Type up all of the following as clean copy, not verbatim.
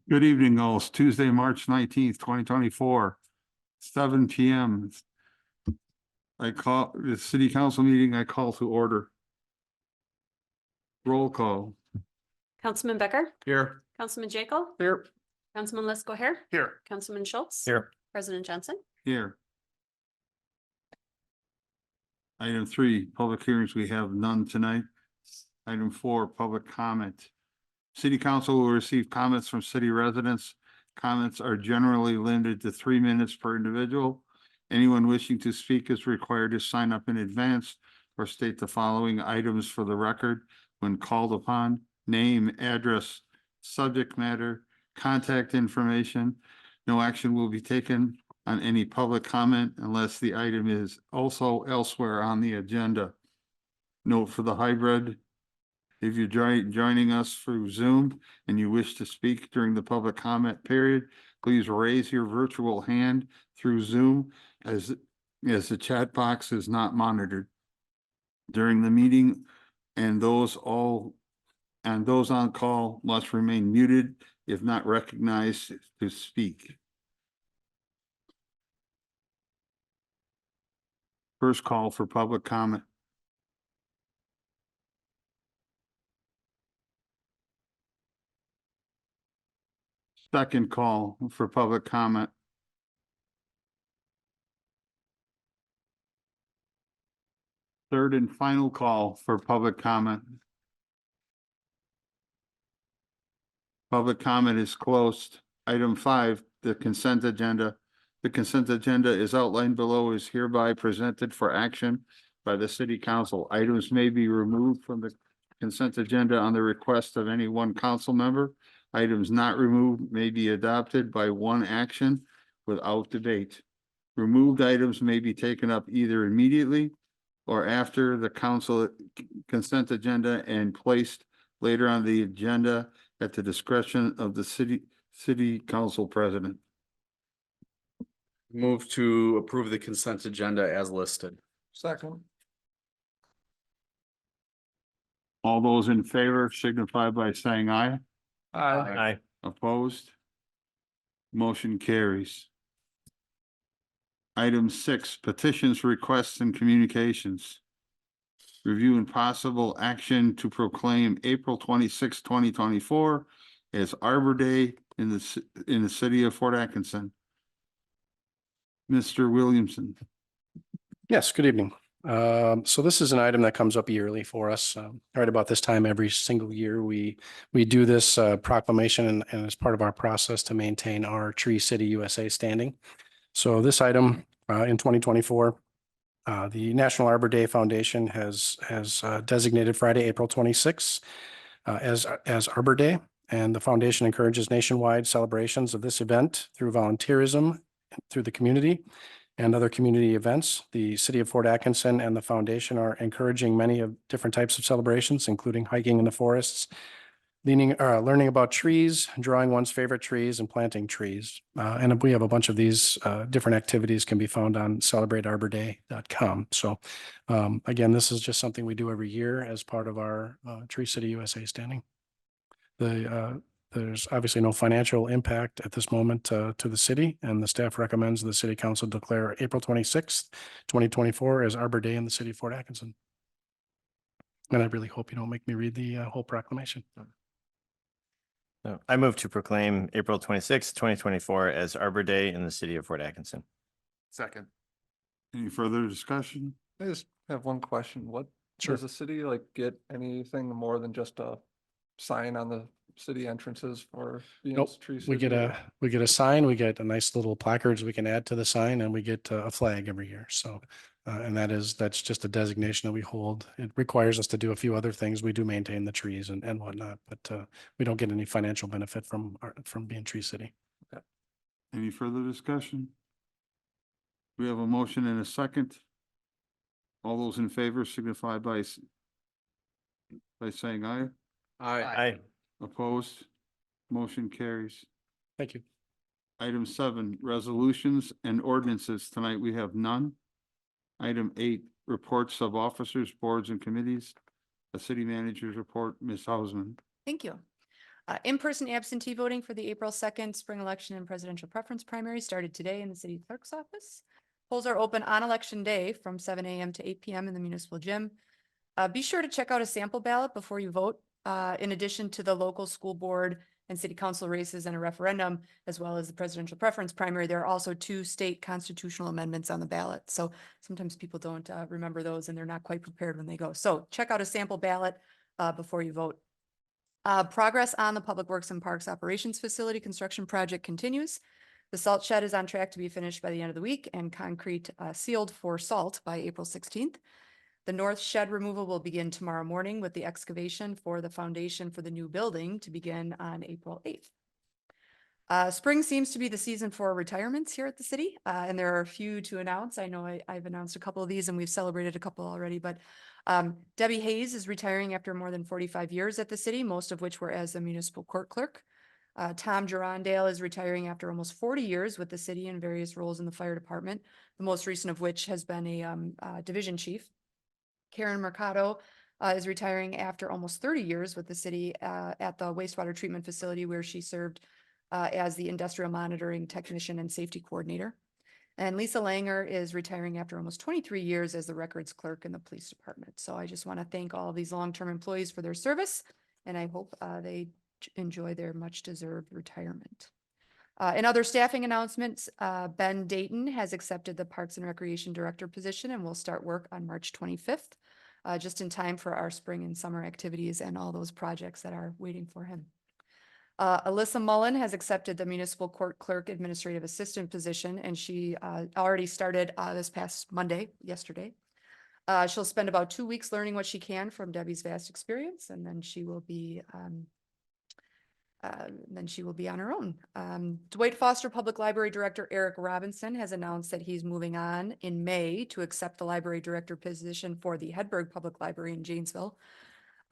Good evening, all. It's Tuesday, March 19th, 2024, 7 p.m. I call the city council meeting. I call to order. Roll call. Councilman Becker, Here. Councilman Jekyll, Here. Councilman Lesko here, Here. Councilman Schultz, Here. President Johnson. Here. Item 3, public hearings. We have none tonight. Item 4, public comment. City council will receive comments from city residents. Comments are generally limited to 3 minutes per individual. Anyone wishing to speak is required to sign up in advance or state the following items for the record when called upon: name, address, subject matter, contact information. No action will be taken on any public comment unless the item is also elsewhere on the agenda. Note for the hybrid: if you're joining us through Zoom and you wish to speak during the public comment period, please raise your virtual hand through Zoom as the chat box is not monitored during the meeting, and those on call must remain muted if not recognized to speak. First call for public comment. Second call for public comment. Third and final call for public comment. Public comment is closed. Item 5, the consent agenda. The consent agenda is outlined below, is hereby presented for action by the city council. Items may be removed from the consent agenda on the request of any one council member. Items not removed may be adopted by one action without debate. Removed items may be taken up either immediately or after the council consent agenda and placed later on the agenda at the discretion of the city council president. Move to approve the consent agenda as listed. Second. All those in favor signify by saying aye. Aye. Opposed? Motion carries. Item 6, petitions, requests, and communications. Review and possible action to proclaim April 26, 2024 as Arbor Day in the city of Fort Atkinson. Mr. Williamson. Yes, good evening. So this is an item that comes up yearly for us. Right about this time every single year, we do this proclamation and as part of our process to maintain our Tree City USA standing. So this item in 2024, the National Arbor Day Foundation has designated Friday, April 26th as Arbor Day, and the foundation encourages nationwide celebrations of this event through volunteerism through the community and other community events. The city of Fort Atkinson and the foundation are encouraging many of different types of celebrations, including hiking in the forests, learning about trees, drawing one's favorite trees, and planting trees. And we have a bunch of these different activities can be found on celebratearborday.com. So again, this is just something we do every year as part of our Tree City USA standing. There's obviously no financial impact at this moment to the city, and the staff recommends the city council declare April 26th, 2024 as Arbor Day in the city of Fort Atkinson. And I really hope you don't make me read the whole proclamation. No, I move to proclaim April 26th, 2024 as Arbor Day in the city of Fort Atkinson. Second. Any further discussion? I just have one question. What, Sure. does the city like get anything more than just a sign on the city entrances for, you know, Nope. Tree We City? get a sign, we get a nice little placards we can add to the sign, and we get a flag every year. So, and that's just a designation that we hold. It requires us to do a few other things. We do maintain the trees and whatnot, but we don't get any financial benefit from being Tree City. Any further discussion? We have a motion and a second. All those in favor signify by saying aye. Aye. Opposed? Motion carries. Thank you. Item 7, resolutions and ordinances. Tonight we have none. Item 8, reports of officers, boards, and committees. The city manager's report, Ms. Hausman. Thank you. In-person absentee voting for the April 2nd spring election and presidential preference primary started today in the city clerk's office. Polls are open on election day from 7 a.m. to 8 p.m. in the municipal gym. Be sure to check out a sample ballot before you vote. In addition to the local school board and city council races and a referendum, as well as the presidential preference primary, there are also 2 state constitutional amendments on the ballot. So sometimes people don't remember those and they're not quite prepared when they go. So check out a sample ballot before you vote. Progress on the Public Works and Parks Operations Facility construction project continues. The salt shed is on track to be finished by the end of the week and concrete sealed for salt by April 16th. The north shed removal will begin tomorrow morning with the excavation for the foundation for the new building to begin on April 8th. Spring seems to be the season for retirements here at the city, and there are a few to announce. I know I've announced a couple of these and we've celebrated a couple already, but Debbie Hayes is retiring after more than 45 years at the city, most of which were as a municipal court clerk. Tom Gerondale is retiring after almost 40 years with the city in various roles in the fire department, the most recent of which has been a division chief. Karen Mercado is retiring after almost 30 years with the city at the wastewater treatment facility where she served as the industrial monitoring technician and safety coordinator. And Lisa Langer is retiring after almost 23 years as the records clerk in the police department. So I just want to thank all of these long-term employees for their service, and I hope they enjoy their much-deserved retirement. In other staffing announcements, Ben Dayton has accepted the Parks and Recreation Director position and will start work on March 25th, just in time for our spring and summer activities and all those projects that are waiting for him. Alyssa Mullen has accepted the Municipal Court Clerk Administrative Assistant position, and she already started this past Monday, yesterday. She'll spend about 2 weeks learning what she can from Debbie's vast experience, and then she will be on her own. Dwight Foster Public Library Director Eric Robinson has announced that he's moving on in May to accept the library director position for the Hedberg Public Library in Janesville.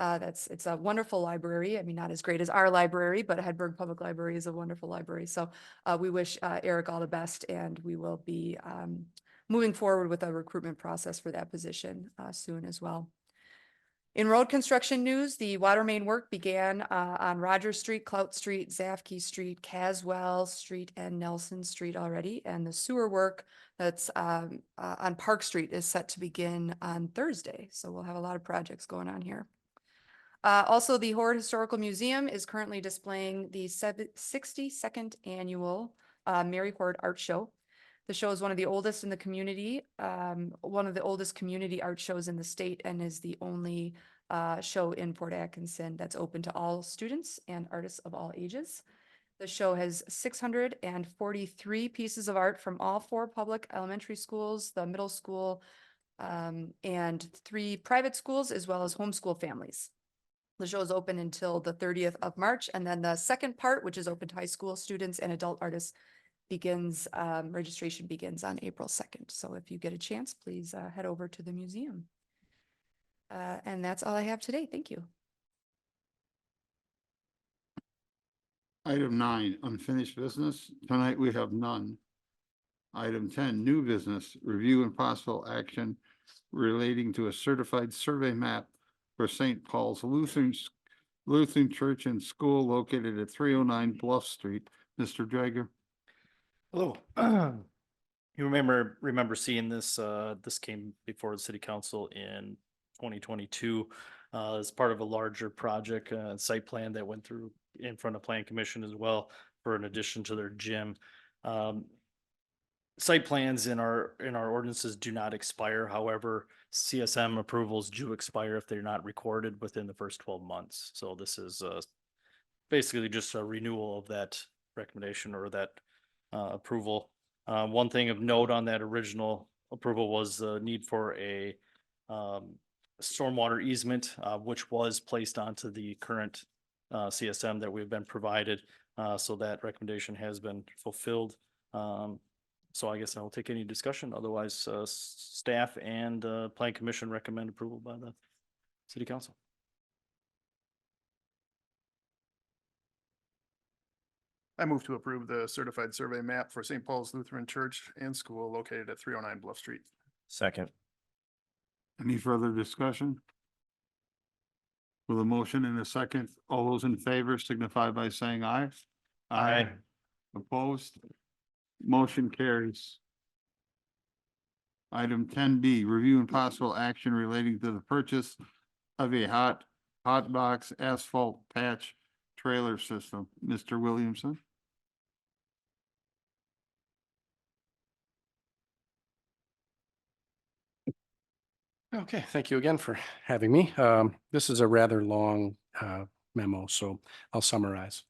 It's a wonderful library. I mean, not as great as our library, but Hedberg Public Library is a wonderful library. So we wish Eric all the best, and we will be moving forward with a recruitment process for that position soon as well. In road construction news, the water main work began on Rogers Street, Clout Street, Zafke Street, Caswell Street, and Nelson Street already. And the sewer work that's on Park Street is set to begin on Thursday. So we'll have a lot of projects going on here. Also, the Horde Historical Museum is currently displaying the 62nd annual Mary Horde Art Show. The show is one of the oldest in the community, one of the oldest community art shows in the state, and is the only show in Port Atkinson that's open to all students and artists of all ages. The show has 643 pieces of art from all 4 public elementary schools, the middle school, and 3 private schools, as well as homeschool families. The show is open until the 30th of March, and then the second part, which is open to high school students and adult artists, registration begins on April 2nd. So if you get a chance, please head over to the museum. And that's all I have today. Thank you. Item 9, unfinished business. Tonight we have none. Item 10, new business, review and possible action relating to a certified survey map for St. Paul's Lutheran Church and School located at 309 Bluff Street. Mr. Drager. Hello. You remember seeing this, this came before the city council in 2022 as part of a larger project, site plan that went through in front of Plan Commission as well for an addition to their gym. Site plans in our ordinances do not expire. However, CSM approvals do expire if they're not recorded within the first 12 months. So this is basically just a renewal of that recommendation or that approval. One thing of note on that original approval was the need for a stormwater easement, which was placed onto the current CSM that we've been provided. So that recommendation has been fulfilled. So I guess I'll take any discussion. Otherwise, staff and Plan Commission recommend approval by the city council. I move to approve the certified survey map for St. Paul's Lutheran Church and School located at 309 Bluff Street. Second. Any further discussion? With a motion and a second, all those in favor signify by saying aye. Aye. Opposed? Motion carries. Item 10B, review and possible action relating to the purchase of a hot box asphalt patch trailer system. Mr. Williamson? Okay, thank you again for having me. This is a rather long memo, so I'll summarize.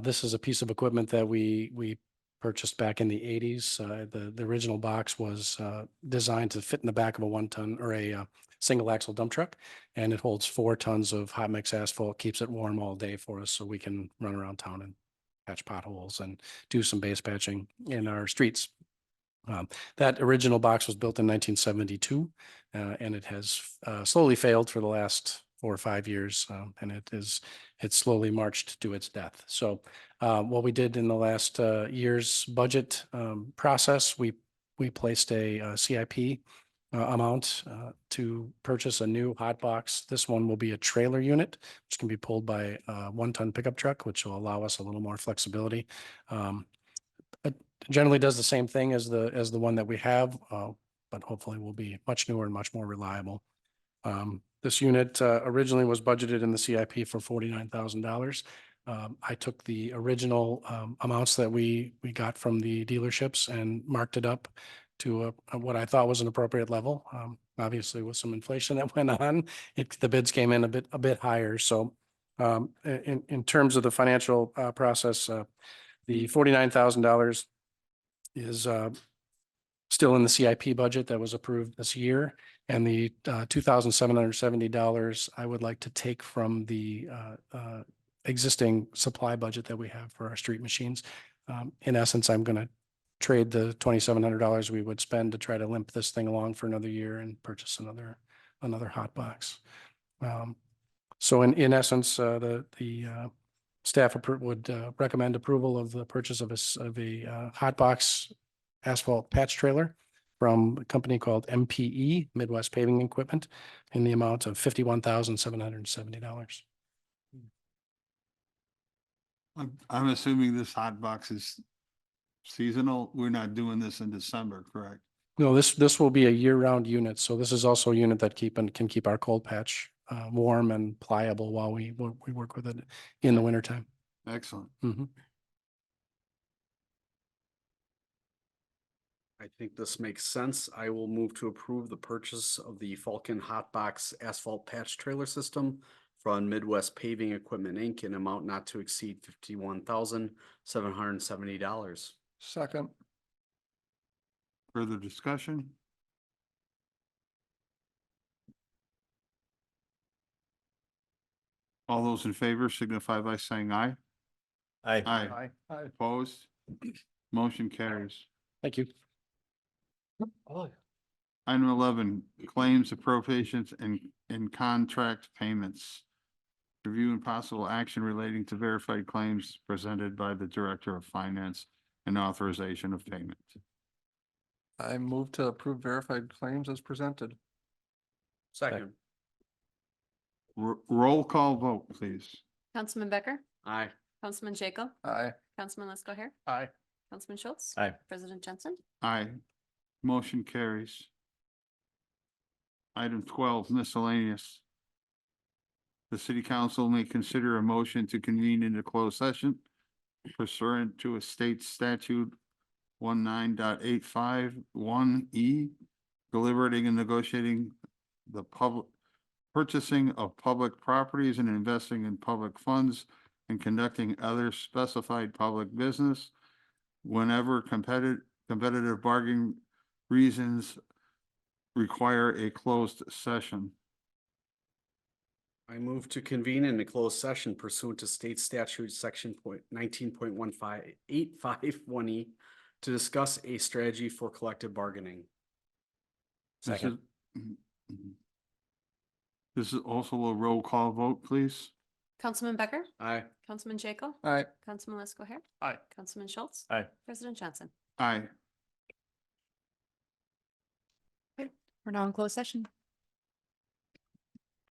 This is a piece of equipment that we purchased back in the eighties. The original box was designed to fit in the back of a 1-ton or a single axle dump truck. And it holds 4 tons of hot mix asphalt, keeps it warm all day for us so we can run around town and patch potholes and do some base patching in our streets. That original box was built in 1972, and it has slowly failed for the last 4 or 5 years, and it's slowly marched to its death. So what we did in the last year's budget process, we placed a CIP amount to purchase a new hot box. This one will be a trailer unit, which can be pulled by a 1-ton pickup truck, which will allow us a little more flexibility. It generally does the same thing as the one that we have, but hopefully will be much newer and much more reliable. This unit originally was budgeted in the CIP for $49,000. I took the original amounts that we got from the dealerships and marked it up to what I thought was an appropriate level. Obviously, with some inflation that went on, the bids came in a bit higher. So in terms of the financial process, the $49,000 is still in the CIP budget that was approved this year. And the $2,770 I would like to take from the existing supply budget that we have for our street machines. In essence, I'm going to trade the $2,700 we would spend to try to limp this thing along for another year and purchase another hot box. So in essence, the staff would recommend approval of the purchase of a hot box asphalt patch trailer from a company called MPE, Midwest Paving Equipment, in the amount of $51,770. I'm assuming this hot box is seasonal. We're not doing this in December, correct? No, this will be a year-round unit. So this is also a unit that can keep our cold patch warm and pliable while we work with it in the wintertime. Excellent. Mhm. I think this makes sense. I will move to approve the purchase of the Falcon Hotbox Asphalt Patch Trailer System from Midwest Paving Equipment, Inc. in amount not to exceed $51,770. Second. Further discussion? All those in favor signify by saying aye. Aye. Aye. Aye. Opposed? Motion carries. Thank you. Item 11, claims appropriations and contract payments. Review and possible action relating to verified claims presented by the Director of Finance and authorization of payment. I move to approve verified claims as presented. Second. Roll call vote, please. Councilman Becker, Aye. Councilman Jekyll, Aye. Councilman Lesko Hair, Aye. Councilman Schultz. Aye. President Jensen. Aye. Motion carries. Item 12, miscellaneous. The city council may consider a motion to convene into closed session pursuant to a state statute 19.851E, deliberating and negotiating the public purchasing of public properties and investing in public funds and conducting other specified public business whenever competitive bargaining reasons require a closed session. I move to convene in a closed session pursuant to state statute section 19.15851E to discuss a strategy for collective bargaining. Second. This is also a roll call vote, please. Councilman Becker, Aye. Councilman Jekyll, Aye. Councilman Lesko Hair, Aye. Councilman Schultz. Aye. President Jensen. Aye. We're now in closed session.